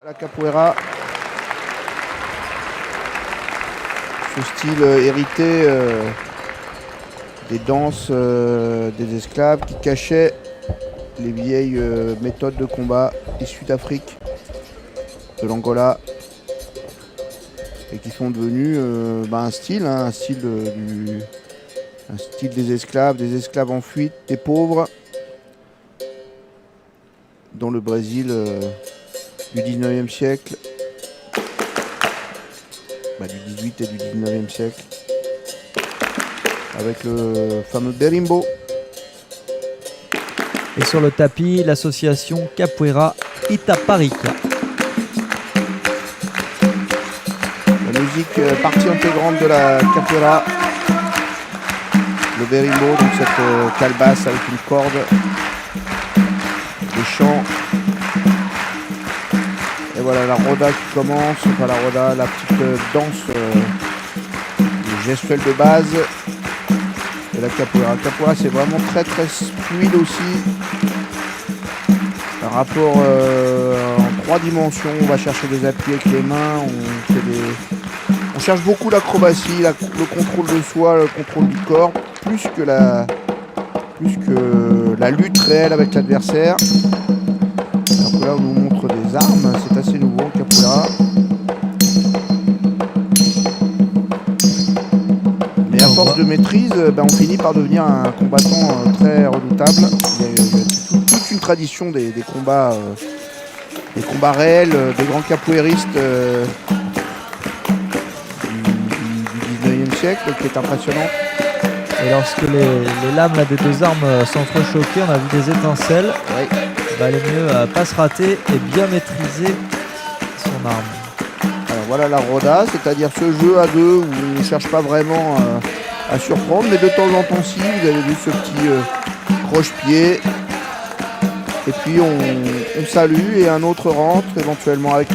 La capoeira, ce style hérité des danses des esclaves qui cachaient les vieilles méthodes de combat issues d'Afrique, de l'Angola, et qui sont devenues un style des esclaves en fuite, des pauvres, dans le Brésil du 19e siècle, du 18 et du 19e siècle, avec le fameux berimbo. Et sur le tapis, l'association Capoeira Itaparica. La musique, partie intégrante de la capoeira, le berimbo, donc cette calebasse avec une corde, des chants. Et voilà la roda qui commence, enfin la roda, la petite danse gestuelle de base de la capoeira. La capoeira, c'est vraiment très très fluide aussi. Un rapport en 3 dimensions, on va chercher des appuis avec les mains, on cherche beaucoup l'acrobatie, le contrôle de soi, le contrôle du corps, plus que la lutte réelle avec l'adversaire. Alors que là on nous montre des armes, c'est assez nouveau en capoeira. Mais à force de maîtrise, on finit par devenir un combattant très redoutable. Il y a toute une tradition des combats réels, des grands capoeiristes du 19e siècle, qui est impressionnant. Et lorsque les lames des deux armes s'entrechoquaient, on a vu des étincelles. Oui. Il valait mieux pas se rater et bien maîtriser son arme. Alors voilà la roda, c'est-à-dire ce jeu à deux où on ne cherche pas vraiment à surprendre, mais de temps en temps si, vous avez vu ce petit croche-pied. Et puis on salue et un autre rentre éventuellement avec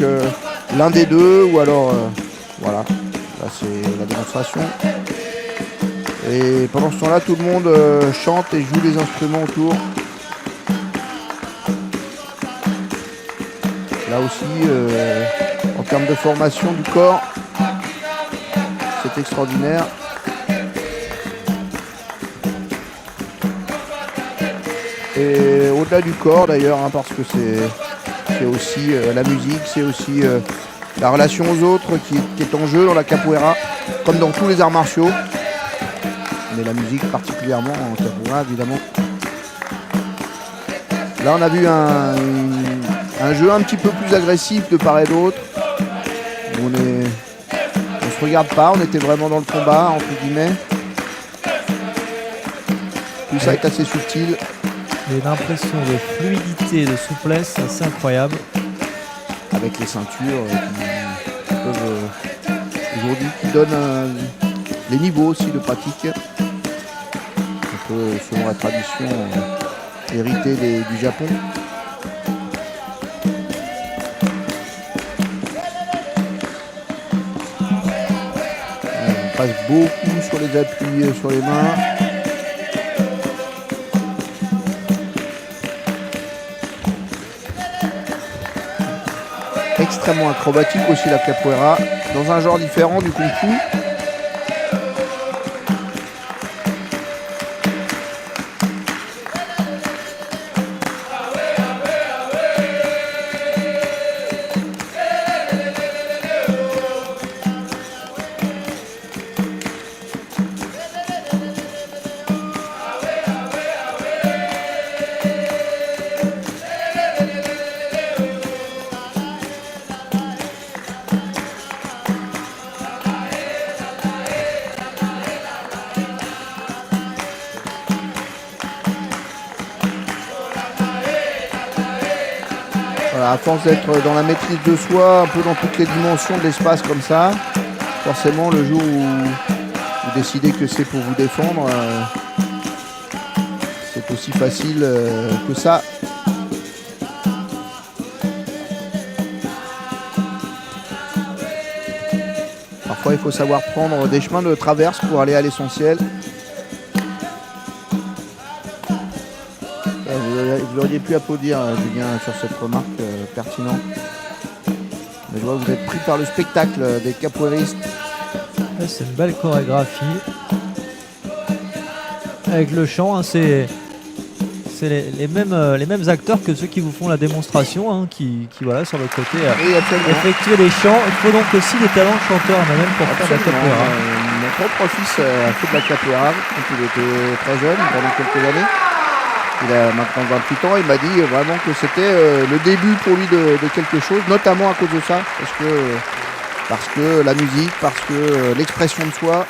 l'un des deux, ou alors voilà, là c'est la démonstration. Et pendant ce temps-là, tout le monde chante et joue des instruments autour. Là aussi, en termes de formation du corps, c'est extraordinaire. Et au-delà du corps d'ailleurs, parce que c'est aussi la musique, c'est aussi la relation aux autres qui est en jeu dans la capoeira, comme dans tous les arts martiaux. Mais la musique particulièrement en capoeira évidemment. Là on a vu un jeu un petit peu plus agressif de part et d'autre. On se regarde pas, on était vraiment dans le combat entre guillemets. Tout ça est assez subtil. Il y a une impression de fluidité et de souplesse assez incroyable. Avec les ceintures qui peuvent aujourd'hui qui donnent les niveaux aussi de pratique. Un peu selon la tradition héritée du Japon. On passe beaucoup sur les appuis sur les mains. Extrêmement acrobatique aussi la capoeira, dans un genre différent du kung-fu. Voilà, à force d'être dans la maîtrise de soi, un peu dans toutes les dimensions de l'espace comme ça, forcément le jour où vous décidez que c'est pour vous défendre, c'est aussi facile que ça. Parfois il faut savoir prendre des chemins de traverse pour aller à l'essentiel. Vous auriez pu applaudir Julien sur cette remarque pertinente. Mais je vois que vous êtes pris par le spectacle des capoeiristes. Ouais, c'est une belle chorégraphie. Avec le chant, hein, c'est les mêmes acteurs que ceux qui vous font la démonstration, hein, qui voilà, sur le côté Oui, absolument. effectuer les chants. Il faut donc aussi des talents de chanteur, mais même pour faire de la Absolument. capoeira. Mon propre fils a fait de la capoeira quand il était très jeune, pendant quelques années. Il a maintenant 28 ans. Il m'a dit vraiment que c'était le début pour lui de quelque chose, notamment à cause de ça, parce que la musique, parce que l'expression de soi